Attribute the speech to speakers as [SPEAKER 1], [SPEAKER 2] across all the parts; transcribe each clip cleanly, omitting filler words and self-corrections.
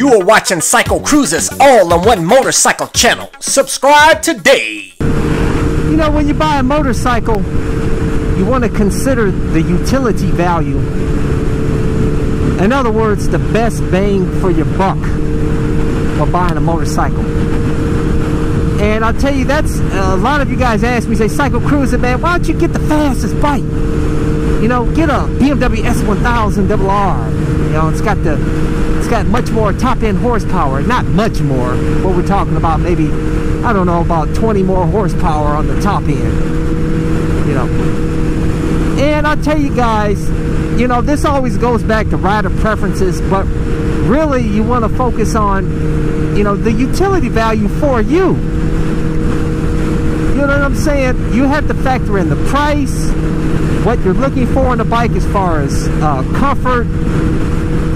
[SPEAKER 1] You are watching CycleCruza's all-in-one motorcycle channel. Subscribe today.
[SPEAKER 2] You know, when you buy a motorcycle, you want to consider the utility value. In other words, the best bang for your buck for buying a motorcycle. And I'll tell you, that's a lot of you guys ask me, say, CycleCruza, man, why don't you get the fastest bike? You know, get a BMW S1000 RR. You know, it's got much more top-end horsepower. Not much more. What we're talking about, maybe, I don't know, about 20 more horsepower on the top end. You know. And I'll tell you guys, you know, this always goes back to rider preferences, but really you want to focus on, you know, the utility value for you. You know what I'm saying? You have to factor in the price, what you're looking for in the bike as far as comfort.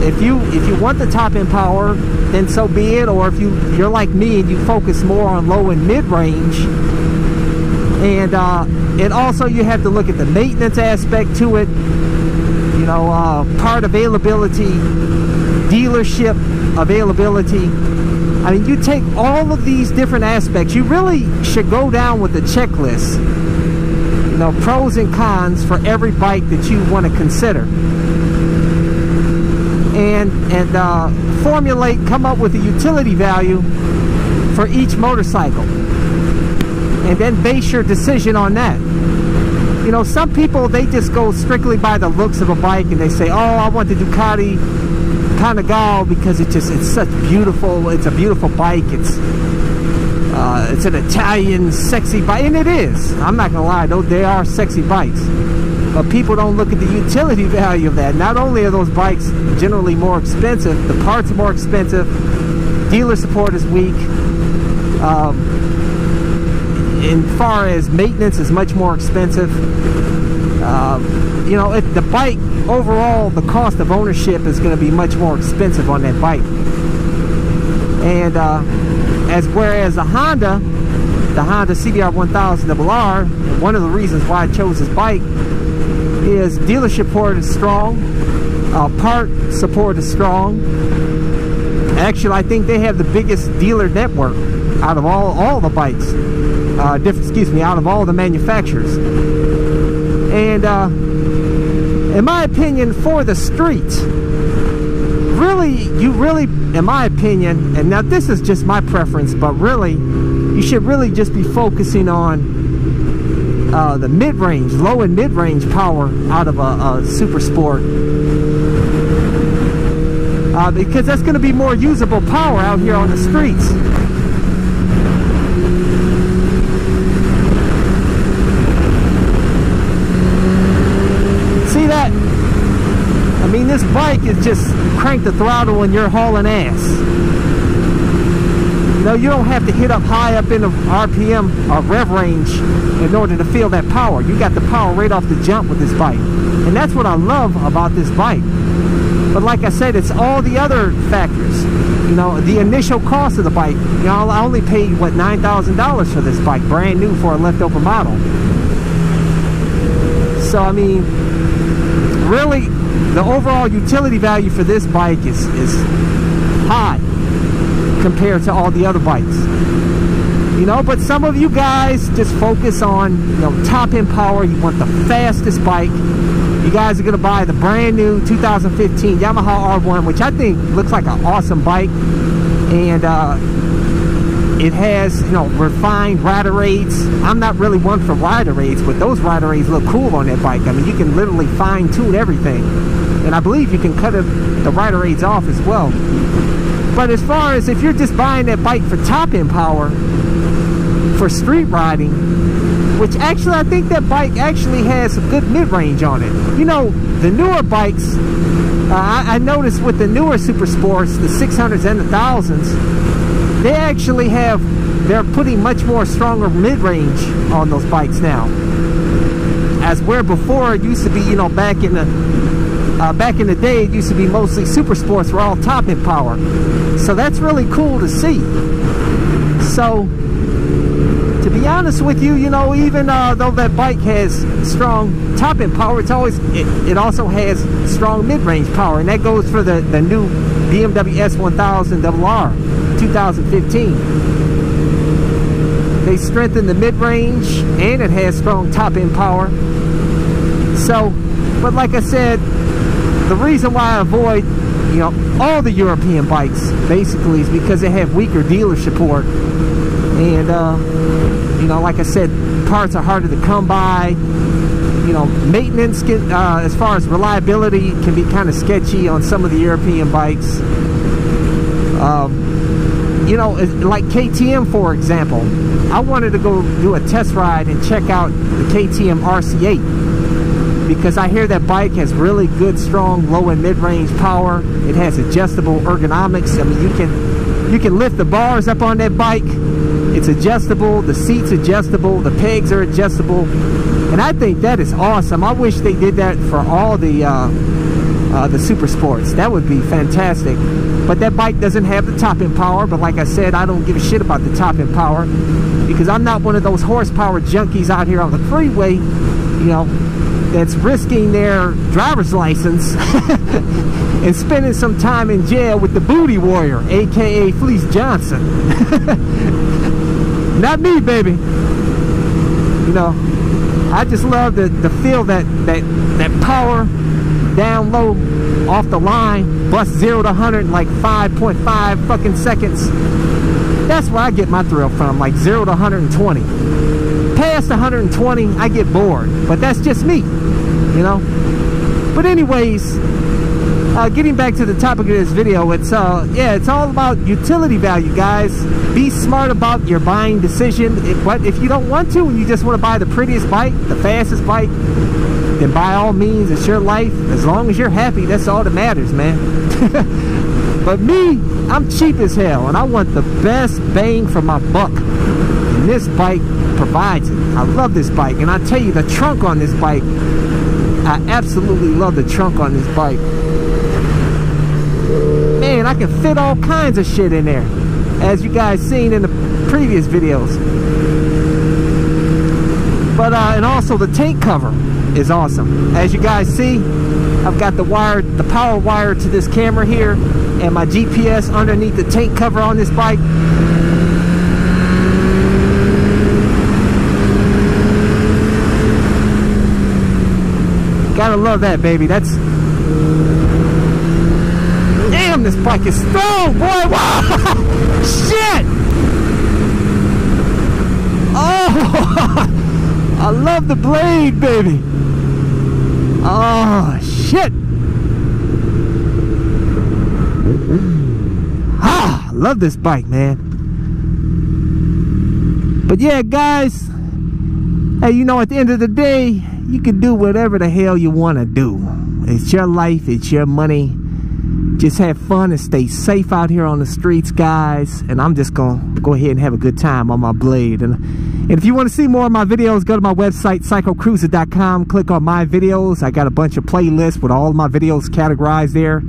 [SPEAKER 2] If you want the top end power, then so be it. Or if you're like me and you focus more on low and mid range, and also you have to look at the maintenance aspect to it. You know, part availability, dealership availability. I mean, you take all of these different aspects. You really should go down with the checklist. You know, pros and cons for every bike that you want to consider. And formulate, come up with a utility value for each motorcycle. And then base your decision on that. You know, some people, they just go strictly by the looks of a bike and they say, oh, I want the Ducati Panigale because it's such beautiful, it's a beautiful bike, it's an Italian sexy bike, and it is. I'm not gonna lie, they are sexy bikes. But people don't look at the utility value of that. Not only are those bikes generally more expensive, the parts are more expensive, dealer support is weak, in far as maintenance is much more expensive. You know, if the bike overall, the cost of ownership is going to be much more expensive on that bike. And whereas the Honda CBR 1000 RR, one of the reasons why I chose this bike is dealership support is strong, part support is strong. Actually, I think they have the biggest dealer network out of all the bikes. Out of all the manufacturers. And in my opinion, for the street, you really, in my opinion, and now this is just my preference, but really, you should really just be focusing on the mid-range, low and mid-range power out of a Super Sport. Because that's going to be more usable power out here on the streets. See that? I mean, this bike is just crank the throttle when you're hauling ass. You know, you don't have to hit up high up in the RPM or rev range in order to feel that power. You got the power right off the jump with this bike. And that's what I love about this bike. But like I said, it's all the other factors. You know, the initial cost of the bike. You know, I only paid, what, $9,000 for this bike, brand new for a leftover model. So, I mean, really, the overall utility value for this bike is high compared to all the other bikes. You know, but some of you guys just focus on, you know, top end power. You want the fastest bike. You guys are going to buy the brand new 2015 Yamaha R1, which I think looks like an awesome bike. And it has, you know, refined rider aids. I'm not really one for rider aids, but those rider aids look cool on that bike. I mean, you can literally fine tune everything. And I believe you can cut the rider aids off as well. But as far as if you're just buying that bike for top end power, for street riding, which actually I think that bike actually has some good mid-range on it. You know, the newer bikes, I noticed with the newer Super Sports, the 600s and the 1000s, they actually they're putting much more stronger mid-range on those bikes now. As where before it used to be, you know, back in the day, it used to be mostly Super Sports were all top-end power. So that's really cool to see. So, to to be honest with you, you know, even though that bike has strong top-end power, it also has strong mid-range power, and that goes for the new BMW S1000 RR 2015. They strengthened the mid-range, and it has strong top-end power. So, but like I said, the reason why I avoid, you know, all the European bikes basically is because they have weaker dealer support, and you know, like I said, parts are harder to come by. You know, maintenance as far as reliability can be kind of sketchy on some of the European bikes. You know, like KTM, for example. I wanted to go do a test ride and check out the KTM RC8 because I hear that bike has really good, strong, low and mid-range power. It has adjustable ergonomics. I mean, you can lift the bars up on that bike. It's adjustable. The seat's adjustable. The pegs are adjustable, and I think that is awesome. I wish they did that for all the super sports. That would be fantastic. But that bike doesn't have the top-end power. But like I said, I don't give a shit about the top-end power because I'm not one of those horsepower junkies out here on the freeway, you know, that's risking their driver's license and spending some time in jail with the booty warrior, aka Fleece Johnson. Not me, baby. You know, I just love to feel that power down low off the line, bust 0 to 100 in like 5.5 fucking seconds. That's where I get my thrill from, like 0 to 120. Past 120, I get bored, but that's just me, you know. But anyways, getting back to the topic of this video, it's all about utility value, guys. Be smart about your buying decision. But if you don't want to and you just want to buy the prettiest bike, the fastest bike, then by all means, it's your life. As long as you're happy, that's all that matters, man. But me, I'm cheap as hell, and I want the best bang for my buck. And this bike provides it. I love this bike, and I tell you, the trunk on this bike, I absolutely love the trunk on this bike. Man, I can fit all kinds of shit in there, as you guys seen in the previous videos. But and also the tank cover is awesome. As you guys see, I've got the power wire to this camera here, and my GPS underneath the tank cover on this bike. Gotta love that, baby. That's... Damn, this bike is strong, boy! Wow! Shit! Oh! I love the blade, baby! Oh, shit! Ah, I love this bike, man. But yeah, guys, hey, you know, at the end of the day, you can do whatever the hell you want to do. It's your life, it's your money. Just have fun and stay safe out here on the streets, guys. And I'm just gonna go ahead and have a good time on my blade. And if you want to see more of my videos, go to my website, CycleCruza.com. Click on my videos. I got a bunch of playlists with all of my videos categorized there,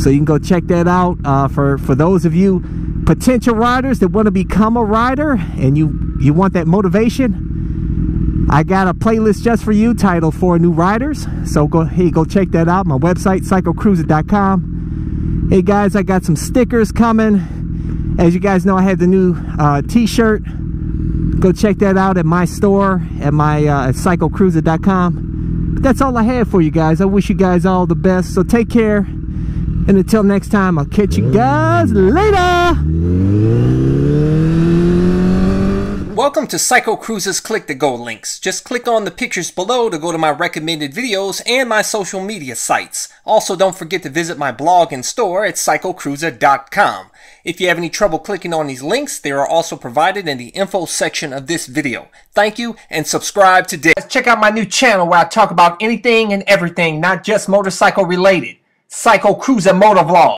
[SPEAKER 2] so you can go check that out. For those of you potential riders that want to become a rider and you want that motivation, I got a playlist just for you titled For New Riders. So go check that out. My website, CycleCruza.com. Hey guys, I got some stickers coming. As you guys know, I have the new t-shirt. Go check that out at my store at my CycleCruza.com. But that's all I have for you guys. I wish you guys all the best. So take care. And until next time, I'll catch you guys later.
[SPEAKER 1] Welcome to CycleCruza's Click to Go links. Just click on the pictures below to go to my recommended videos and my social media sites. Also, don't forget to visit my blog and store at CycleCruza.com. If you have any trouble clicking on these links, they are also provided in the info section of this video. Thank you, and subscribe today. Check out my new channel where I talk about anything and everything, not just motorcycle related. CycleCruza MotoVlog.